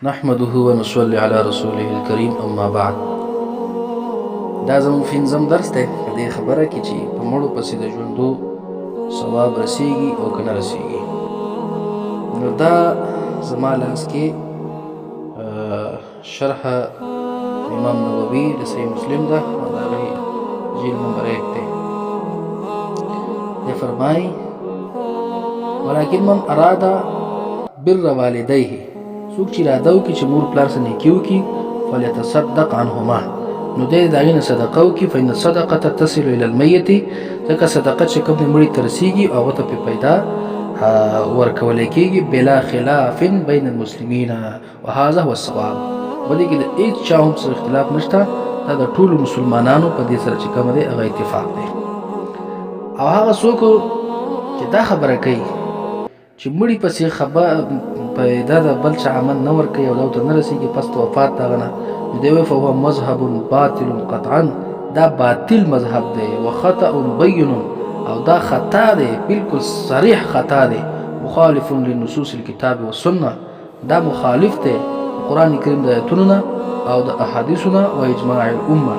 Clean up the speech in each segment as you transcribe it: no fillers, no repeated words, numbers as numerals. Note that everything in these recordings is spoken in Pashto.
نحمده ونصلي على رسوله الكريم اما بعد. دا زموږ پنځم درس دی په دې خبره کې چې په مړو پسې د ژوندو ثواب رسیږي او که نه رسیږي. نو دا زما لاس کې شرح امام نووي د صحیح مسلم ده او د هغې جیل نمبر 1 دی. دی فرمایي ولکن من اراد بر والدیه، څوک چې اراده وکړي چې مور پلار سره نیکي وکړي فلیتصدق عنهما، نو دی د هغې نه صدقه وکړي. فإن الصدقة تصل إلى الميت، ځکه صدقه چې کوم دی مړي ته رسیږي او هغه ته پې پیدا ورکولی کېږي بلا خلاف بین المسلمین وهذا هو الصواب. په دې کې د هېڅ چا هم سره اختلاف نشته، دا د ټولو مسلمانانو په دې سره چې کوم دی هغه اتفاق دی. او هغه څوک چې دا خبره کوي چې مړي پسې دا د بل چا عمل نه ورکوي او دا ورته نه رسېږي پس د وفات د هغه نه، نو دی وایي فهو مذهب باطل قطعا، دا باطل مذهب دی. وخطأ بین، او دا خطا دی، بالکل صریح خطا دی. مخالف لنصوص الكتاب والسنه، دا مخالف دی قرآن کریم د آیتونو نه او د احادیثو نه و اجماع الامه،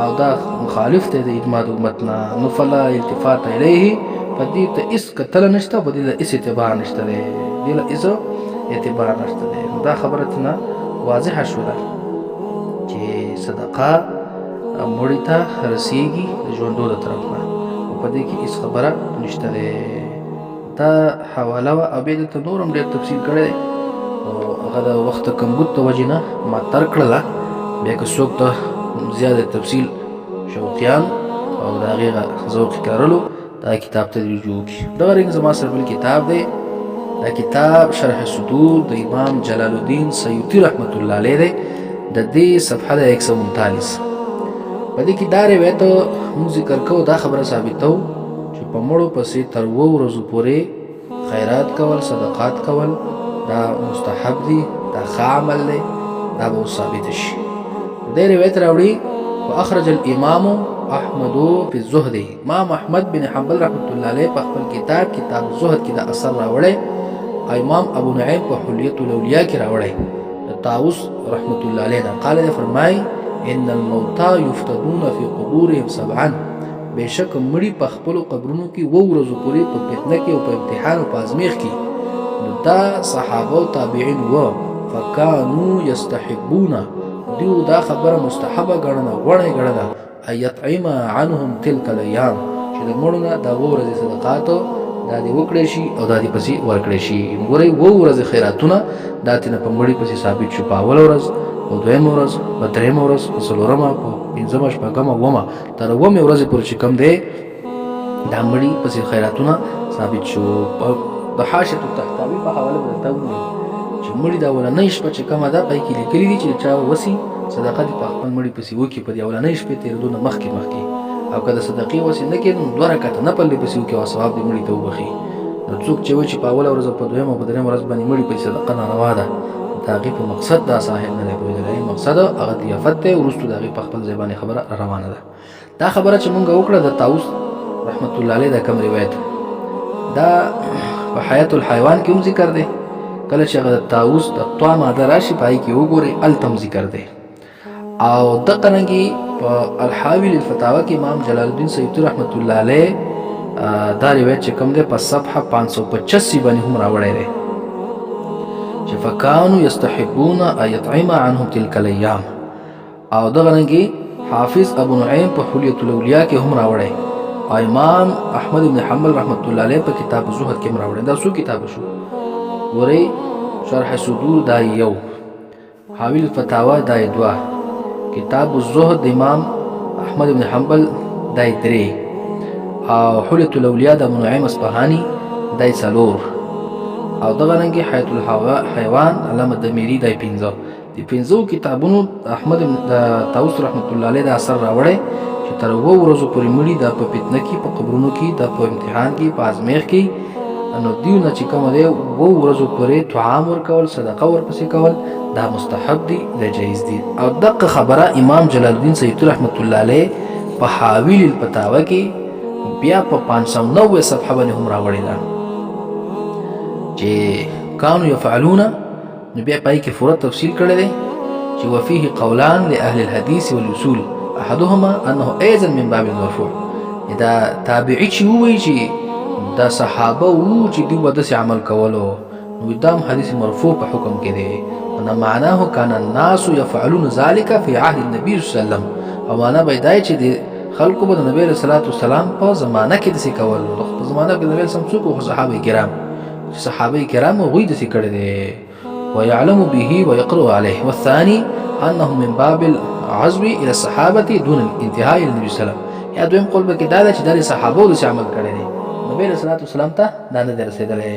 او دا مخالف دی د اجماع د امت نه. نو فلا التفات الیه، په دې ته هېڅ کتله نشته، په دې ته هېڅ اعتبار نشته دی، دې له هېڅ اعتبار نشته دی. دا خبره ترنه واضحه شوله چې صدقه مړي ته رسیږي د ژوندو د طرف نه، او په دې کې هېڅ خبره نشته دی. دا حواله وه او بیا دلته نور هم ډېر تفصیل کړی دی، او هغه د وخت د کمبود د وجې نه ما ترک کړله. بیا که څوک ته زیاده تفصیل شوقیان او د هغې ذوق یې کارلو دا کتاب ته رجوع وکړي. دغه رنګ زما سره بل کتاب دی، دا کتاب شرح صدور د امام جلال الدین سیوطي رحمت الله علیه دی. د دې صفحه د 139 په دې کې دا روایت موږ ذکر کوو، دا خبره ثابتوو چې په مړو پسې تر 2 ورځو پورې خیرات کول، صدقات کول دا مستحب دي، دا ښه عمل دی، دا به اوس ثابت شي. دې روایت راوړي واخرج الامام احمد فی الزهد، امام احمد بن حنبل رحمت الله علیه په خپل کتاب الزهد کې دا اثر راوړی. امام ابو نعیم په حلیة الاولیاء کې راوړی د طاووس رحمت الله علیه نه. قال دی فرمای ان الموتى یفتدون فی قبورهم 7، بېشک مړي په خپلو قبرونو کې 2 ورځو پورې په فتنه کې او په امتحان او په ازمیښت کې. نو دا صحابه او تابعین و فکانو یستحبون، دیو دا خبره مستحبه ګڼله، غوره یې ګڼله ان یطعم عنهم تلک الایام، چې د مړو نه دا 2 ورځې صدقاتو دا دې وکړی شي او دا دې پسې ورکړی شي. ګورئ 2 ورځې خیراتونه دا تېنه په مړي پسې ثابت شو، په اوله ورځ، په 2مه ورځ، په 3مه ورځ، په 4مه، په 5مه، 6مه، 7مه، تر 7مې ورځې پورې چې کوم دی دا مړي پسې خیراتونه ثابت شو. د حاشیة التحتاوي په حواله به درته ووایو چې مړي دا اولنۍ شپه چې کومه ده پای کې لیکلي دي چې چا وسي صدقه دې په خپل مړي پسې وکړي په دې اولنۍ شپې تېرېدو نه مخکې، او که د صدقې وسې نه کېږي نو 2 رکعته نفل دې پسې وکړي او ثواب دې مړي ته وبخي. نو څوک چې وایي چې په اوله ورځ او په 2مه او په 3مه ورځ باندې مړي پسې صدقه ناروا ده، د هغې په مقصد دا صاحب نه دی پوهېدلی. مقصد هغه ضیافت دی، وروستو د هغې په خپل ځای باندې خبره روانه ده. دا خبره چې مونږ وکړه د طاووس رحمت الله علیه دا کوم روایت دا په حیات الحیوان کې هم ذکر دی. کله چې هغه د طاووس د طوا ماده راشي په هغې کې وګورئ هلته هم ذکر دی. او دغه رنګې په الحاوی للفتاوی کې امام جلال الدین سیوطي رحمت الله علیه دا روایت چې کوم دی په صفحه 585 باندې هم راوړی دی چې فکانو یستحبون ان یطعم عنهم تلک الایام. او دغه رنګې حافظ ابو نعیم په حلیة الاولیاء کې هم راوړی، او امام احمد بن حنبل رحمت الله علیه په کتاب الزهد کې هم راوړی. دا څو کتاب شو؟ ګورئ شرح صدور دا 1، حاوی الفتاوی دا 2، کتاب الزهد امام احمد بن حنبل دا 3، او حلیة الاولیاء د ابو نعیم اصفهانی دا 4، او دغه رنګې حیات الحیوان علامه دمیری دا 5. د 5 کتابونو احمد د طاووس رحمت الله علیه دا اثر راوړی چې تر 2 ورځو پورې مړي دا په فتنه کې، په قبرونو کې، دا په امتحان کې، په ازمیښت کې. نو دیو نه چې کومه دی 2 ورځو پورې طعام ورکول، صدقه ورپسې کول دا مستحب دی، دا جایز دی. او دغه خبره امام جلال الدین سیوطي رحمت الله علیه په حاوی للفتاوی کې بیا په 590 صفحه باندې هم راوړې ده چې کانو یفعلون نو بیا پای کې پوره تفصیل کړی دی چې وفيه قولان لاهل الحديث والاصول احدهما انه ايضا من باب المرفوع. دا تابعی چې وایي چې دا صحابه وو چې دوی به داسې عمل کولو نو دام حدیث مرفوع په حکم کې دی. نو معناه کان الناس يفعلون ذلك في عهد النبي صلی الله علیه وسلم. او معنا به دا چې د خلکو به د نبی صلی الله علیه وسلم په زمانه کې داسې کول. په زمانه کې د نبی صلی الله علیه وسلم صحابه کرام صحابه کرام غوی داسې کړی دی ويعلم به ويقرأ عليه. والثاني انه من باب العزو الى الصحابه دون الانتهاء الى النبي صلی الله علیه وسلم. یا دویم قول به کې دا چې د صحابه داسې عمل کړی دی نبی صلی الله علیه وسلم ته دا نه رسیدلی.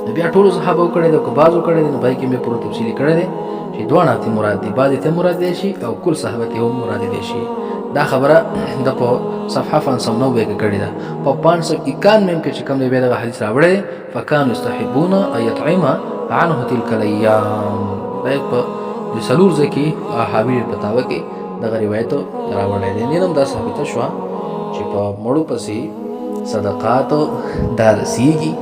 نو بیا ټولو صحابه کړی دی او که بعضو کړی دی نو پای کې مې پوره تفصیلي کړی دی چې دواړه ته مراد دي. بعضې ته مراد دی شي او کل صحابه ته هم مراد دی شي. دا خبره د په صفحه 590 کې کړې ده. په 591 کې چې کوم دی بیا دغه حدیث راوړی دی فکانو یستحبون ان یطعم عنه تلک الایام. دا په د څلور ځای کې حاوی فتاوا کې دغه روایت راوړی دی. نن هم دا ثابته شوه چې په مړو پسې صدقات دا رسیږي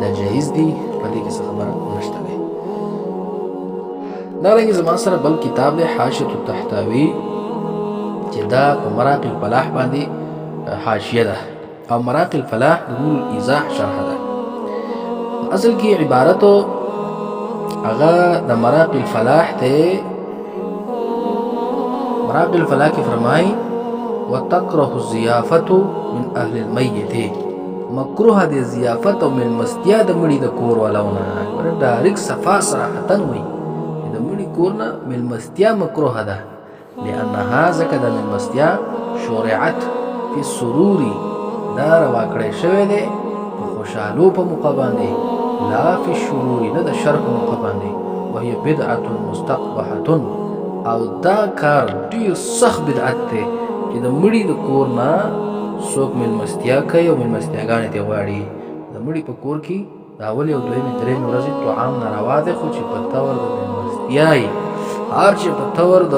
دا جایز دي په دې کې څه خبره نشته دی. دارنګه زما سره بل کتاب دی حاشیة التحتاوی چې دا په مراقي الفلاح باندې حاشیه ده او مراقي الفلاح د نور الايضاح شرح ده. اصل کې عبارت هغه د مراقي الفلاح ته مراقي الفلاح کې فرمایي وتكره الضيافه من اهل الميت. مکروه د ضیافت او ملمستیا د مړي د کور والاونه ډایرک صفا صراحتن وي د مړي کور نه ملمستیا مکروه ده لانها ځکه د ملمستیا شرعت فی السرور دا روا کړی شوی دی په خوشحالو په موقع باندې لا فی الشرور نه د شر په موقع باندې وهي بدعة مستقبحة او دا کار ډیر سخت بدعت دی چې د مړي د کور نه څوک ملمستیا کوي او ملمستیاګانې ته غواړي. د مړي په کور کې د اولې او دویمې درېیمې ورځې طعام ناروا دی خو چې په طور د ملمستیا یې هر چې په طور د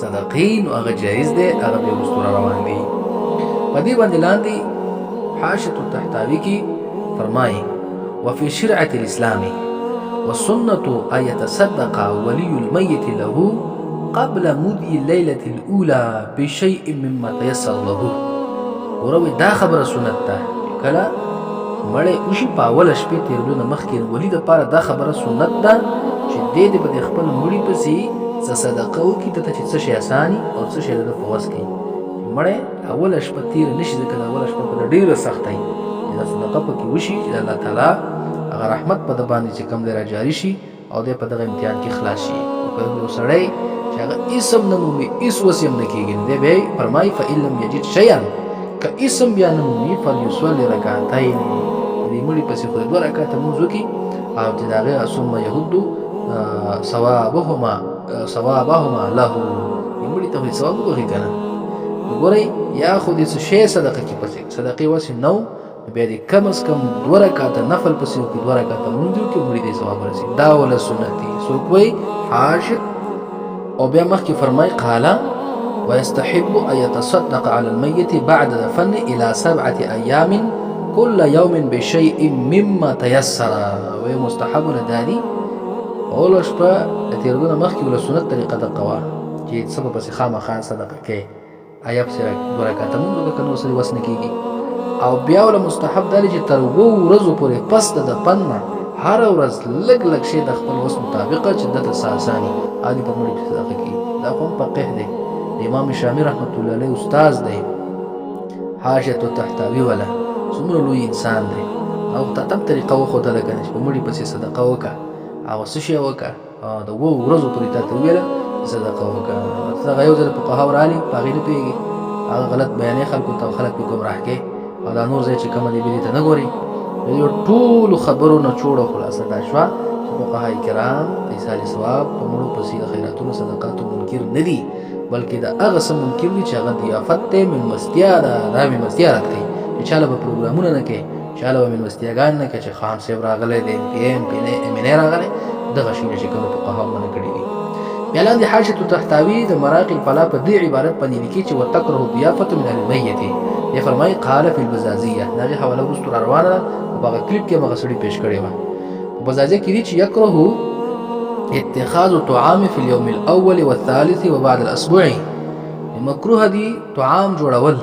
صدقې نو هغه جایز دی هغه بیا وروسته روان دی. په دې باندې لاندې حاشیة التحتاوی کې فرمایي وفي شرعة الإسلام والسنة أن يتصدق ولي الميت له قبل مضي الليلة الأولى بشيء مما تيسر له. وروي دا خبره سنت ده کله مړی وشي په اوله شپې تېرېدو نه مخکې ولي دپاره دا خبره سنت ده چې دی دې به د خپل مړي پسې څه صدقه وکړي ته چې څه شی اساني او څه شی د ده په وس کوي. مړی اوله شپه تېره نه شي ځکه د اوله شپه په ده ډېره سختۍ چې دا صدقه پکې وشي چې د الله تعالی هغه رحمت په ده باندې چې کوم دی راجاري شي او دی په دغه امتحان کې خلاص شي. یو سړی چې هغه اسم نه مومي هېڅ وس یې هم نه کېږي دی بیا یې فرمایي فإن لم یجد شیئا که اسم بیا نه مومي فلیصلي رکعتین د دې مړي پسې خو د 2 رکعته لمونځ وکړي او چې د هغې ثم یهد ثوابهما له دې مړي ته خو ثواب وبخښي که نه. ګورئ یا خو دې څه شی صدقه کې پسې صدقې وسې نه و بیا دې کم از کم 2 رکعته نفل پسې وکړي 2 رکعته لمونځ وکړي مړي ته ثواب ورسېږي. دا وله سنت دي. څوک وایي حاشد او بیا مخکې فرمایي قاله ويستحب أن يتصدق على الميت بعد دفن إلى 7 أيام كل يوم بشيء مما تيسر. وهي مستحب لداري اوله شپه د تېرېدو نه مخکې وله سنت طریقه دقه وه چې څه به پسې خامخا صدقه کوې ایا پسې 2 رکعته لمونځ وکړه که نور څه وس نه کېږي. او بیا وله مستحب دا دی چې تر 2 ورځو پورې پس د دفن نه هر ورځ لږ لږ شی د خپل وس مطابقه چې دته څه اساني عادي په مړي صدقه کړي. دا خو هم فقیه دی د امام شامي رحمت الله علیه استاذ دی حاشیة التحتاوی والا څومره لوی انسان دی او ته تم طریقه وښودله که نه چې په مړي پسې صدقه وکړه او څه شی وکړه د 2 ورځو پورې تا ته وویله صدقه وکړه. هغه یو ځل فقهاو رالي په هغې نه پوهېږي هغه غلط بیانې خلکو ته خلک پرې ګمراه کوي او دا نور ځای چې کومه دی بلې ته نه ګوري. د دې ټولو خبرو نه چوړه خلاصه دا شوه چې فقهای کرام د ایصال ثواب په مړو پسې د خیراتونو صدقاتو منکر نه دي بلکې د هغه څه منکر دي چې هغه ضیافت دی مېلمستیا ده. دا مېلمستیا رد کوي چې چا له به پروګرامونه نه کوي چا له به مېلمستیاګان نه کوي چې خان صاحب راغلی دی MNA راغلی دغه شیونه چې کومو فقهاو منع کړي دي. بیا لاندې حاشیة التحتاوی د مراقي الفلاح په دې عبارت باندې لیکي چې وتکره الضیافة من اهل المیت. یې فرمایي قال فی البزازیه د هغې حواله وروستو را روانه ده په هغه کلیپ کې هم هغه سړي پیش کړې وه. په په ځای کې دي چې یکره اتخاذ طعام في اليوم الاول والثالث وبعد الاسبوع مکروه دي طعام جوړول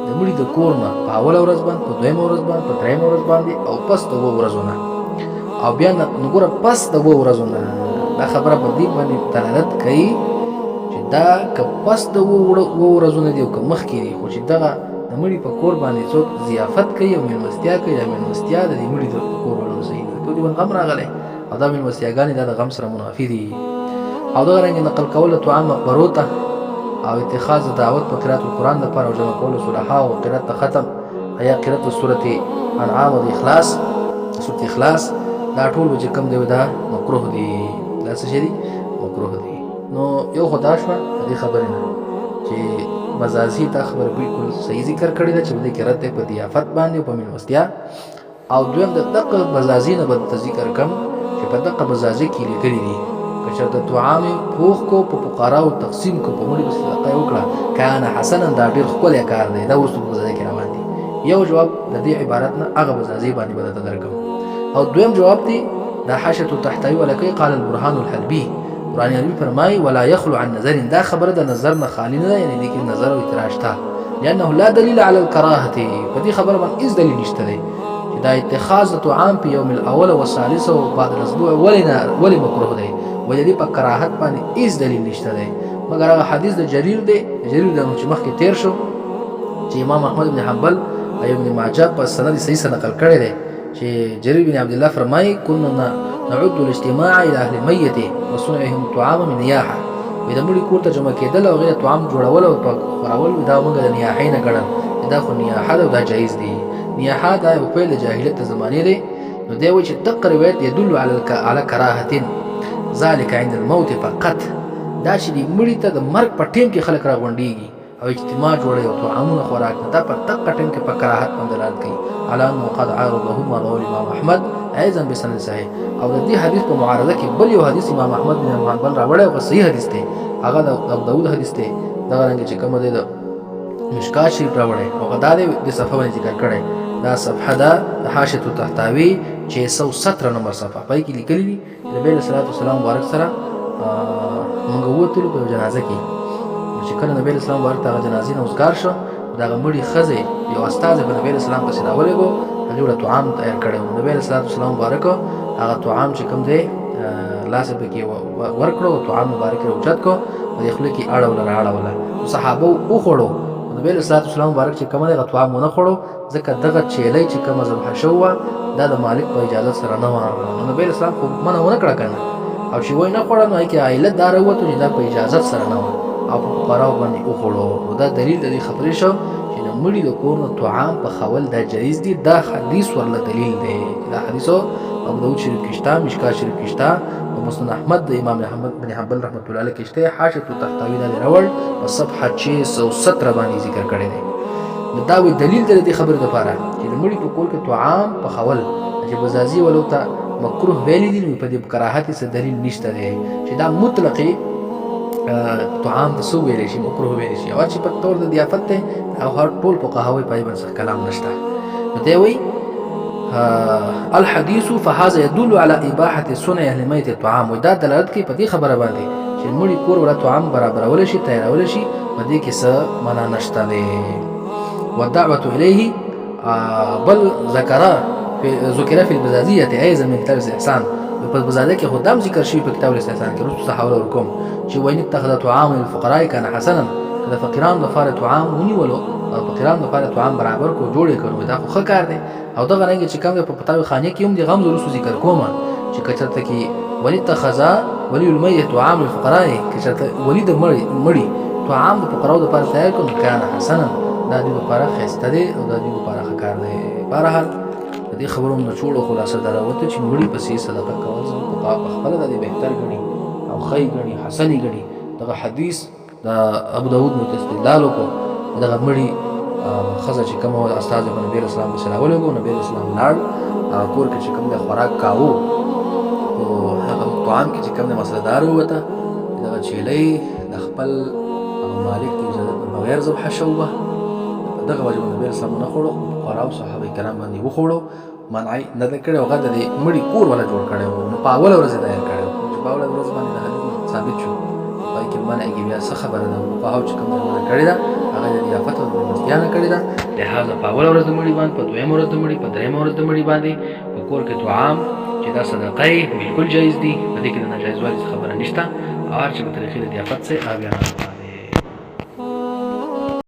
د مړي د کور نه په اوله ورځ باندې په دویمه ورځ باندې په دریمه ورځ باندې او پس د اووه ورځو نه او بیا نګوره پس د اووه ورځو نه دا خبره په دې باندې دلالت کوي چې دا که پس د اووه ورځو نه دي او که مخکې دي خو چې دغه د مړي په کور باندې څوک ضیافت کوي او مېلمستیا کوي دا مېلمستیا د دې مړي د کور ولو صحیح ده ټول غم راغلی او دا مېلمستیاګانې دا د غم سره منافي دي او دغه رنګې نقل کول د طعام مقبرو ته او اتخاذ دعوت په قرات القرآن لپاره او جمع کول صلحا او قرات ختم یا قرات سورة انعام او اخلاص سورة اخلاص دا ټول چې کوم دی دا مکروه دي دا څه شي دي مکروه دي نو یو خدای شو دې خبرې نه چې مزازي دا خبر بالکل صحیح ذکر کړی دا چې دې قرات په ضیافت باندې په ملوستیا او دویم د دقه مزازي نه بد ذکر کم چې په دقه مزازي کې لګري دي کچر د طعام پوخ کو په فقراو تقسیم کو په مړي صدقه وکړه کان حسنا دا ډیر ښکلی کار دی دا اوس په ځای کې روان دي یو جواب د دې عبارت نه هغه مزازي باندې بدل درکم او دویم جواب دی دا حاشیه تحتوی ولکه قال البرهان الحلبي قرآن حلبي فرمای ولا يخلو عن نظر دا خبره د نظر نه خالی نه یعنی دې کې نظر او اعتراض تا لانه لا دلیل على الكراهه په دې خبره باندې هیڅ دلیل نشته دی دا اتخاذ طعام په یوم الاول والثالث وبعد الاسبوع ولی مکروه دی ولې دې په کراهت باندې هیڅ دلیل نشته دی مګر هغه حدیث د جرير دی جرير د چې مخکې تیر شو چې امام احمد بن حنبل او ابن ماجه په سند صحیح سره نقل کړی دی چې جرير بن عبد الله فرمایي كنا نعد الاجتماع الى اهل ميت وصنعهم طعام من نياحه ودا مړي کور ته جمع کېدل او غیر طعام جوړول او خورول دا موږ د نیاحې نه ګڼل دا خو نیاحه دا جایز دی نیاحه دا یو فعل جاهلیت زمانه دی نو دی وایي چې دغه روایت يدل على کراهه ذلك عند الموت فقط دا چې د مړي ته د مرګ په ټیم کې خلک راغونډيږي او اجتماع جوړي او طعامونه خوراک دا په دغه ټیم کې په کراهت باندې دلالت کوي على انه قد عارضه ما رواه الامام احمد ايضا بسند صحيح او د دې حدیث په معارضه کې بل یو حدیث امام احمد بن حنبل راوړی او صحیح حدیث دی هغه د ابو داود حدیث دی دا رنګ چې کوم دی د مشکات شریف راوړی او دا د صفحه باندې ذکر کړی دا صفحه دا حاشیه تحتوی 617 نمبر صفحه پای کې لیکلي دي نبی صلی الله علیه وسلم مبارک سره موږ وته په جنازه کې چې کله نبی اسلام ورته جنازې نه اوسګار شو دا مړي خزه یو استاد په نبی اسلام پسې راولېګو هغه له طعام تیار کړو نبی اسلام مبارک هغه طعام چې کوم دی لاسه به کې ورکړو طعام مبارک اوچت کو په خپل کې اړول صحابه او خوړو نبی اسلام مبارک چې کوم دی طعام نه خوړو ځکه دغه چيلې چې کوم ذبح شو دا د مالک په اجازه سره نه و نبی اسلام خو منع ونه کړ کنه او چې وای نه خوړل نو کې عائله دار وته چې دا په اجازه سره نه و او په قراو باندې او خوړو دا دلیل د خبرې شو چې د مړي د کور نه طعام په خول دا جایز دي دا حدیث ورله دلیل دی دا حدیثو ابو داود شریف کشتا مشکات شریف کشتا او مسند احمد د امام احمد بن حنبل رحمت الله علیه کشته حاشیه تحتوی دا راول په صفحه 617 باندې ذکر کړی دی دا وی دلیل د دې خبرې لپاره چې د مړي په کور کې طعام په خول چې بزازي ولو ته مکروه ویل دي په دې کراهت څخه دلیل نشته دی چې دا مطلقي طعام د سو ویل شي مکروه ویل شي او چې په تور د ضیافت ته او هر ټول په قهوه پای باندې کلام نشته نو دی وی الحديث فهذا يدل على اباحه صنع اهل الميت الطعام ودا دلالت کوي په دې خبره باندې چې مړي کور ولا طعام برابرول شي تیارول شي په دې کې څه معنا نشته دی والدعوه اليه بل ذكر في البزازيه ايضا من كتاب الاحسان په بزاده کې خدام ذکر شوی په کتاب الاستحسان کې رسو صحابه ورکوم چې وین اتخذ طعام الفقراء كان حسنا د فقیرانو لپاره طعام ونیولو فقیرانو لپاره طعام برابر کو جوړې کړو دا خو ښه کار دی او دغه رنګ چې کوم په پتاوي خانه کې هم د غم رسو ذکر کوم چې کچته کې ولی اتخذ ولی الميت طعام الفقراء کچته ولی د مړی طعام د فقراو لپاره تیار کړو کان حسنا دا د لپاره خسته دی او د دې لپاره ښه کار دی بهرحال دې خبرو نه چوړو خلاصه دراوته چې مړي پسې صدقه کول زموږ په خپل د بهتر غني او خی غني حسني غني دغه حدیث د ابو داود نو استدلال وکړو دغه مړي خزه چې کوم استاد نبی اسلام صلی الله علیه وسلم نبی اسلام لاړ کور کې چې کوم د خوراک کاوه او هغه طعام کې چې کوم د مسلدار وته دغه چيلې د خپل مالک اجازه بغیر ذبح شوبه دغه وجه نبی اسلام نه خوړو قراو صحابه کرام باندې وخوړو منعي نه ده کړی هغه د مړي کور ولا جوړ کړی و نو په اوله ورځ یې تیار کړی و چې په اوله ورځ باندې د حدیث ثابت شو پای کې منع کې بیا څه خبره ده فقهاو چې کوم منع کړې ده هغه د ضیافت او د مېلمستیا نه کړې ده لهذا په اوله ورځ د مړي باندې په دویمه ورځ د مړي په درېیمه ورځ د مړي باندې په کور کې طعام چې دا صدقه یې بالکل جایز دي په دې کې د ناجایز والي خبره نشته او هر چې په طریقې د ضیافت سره بیا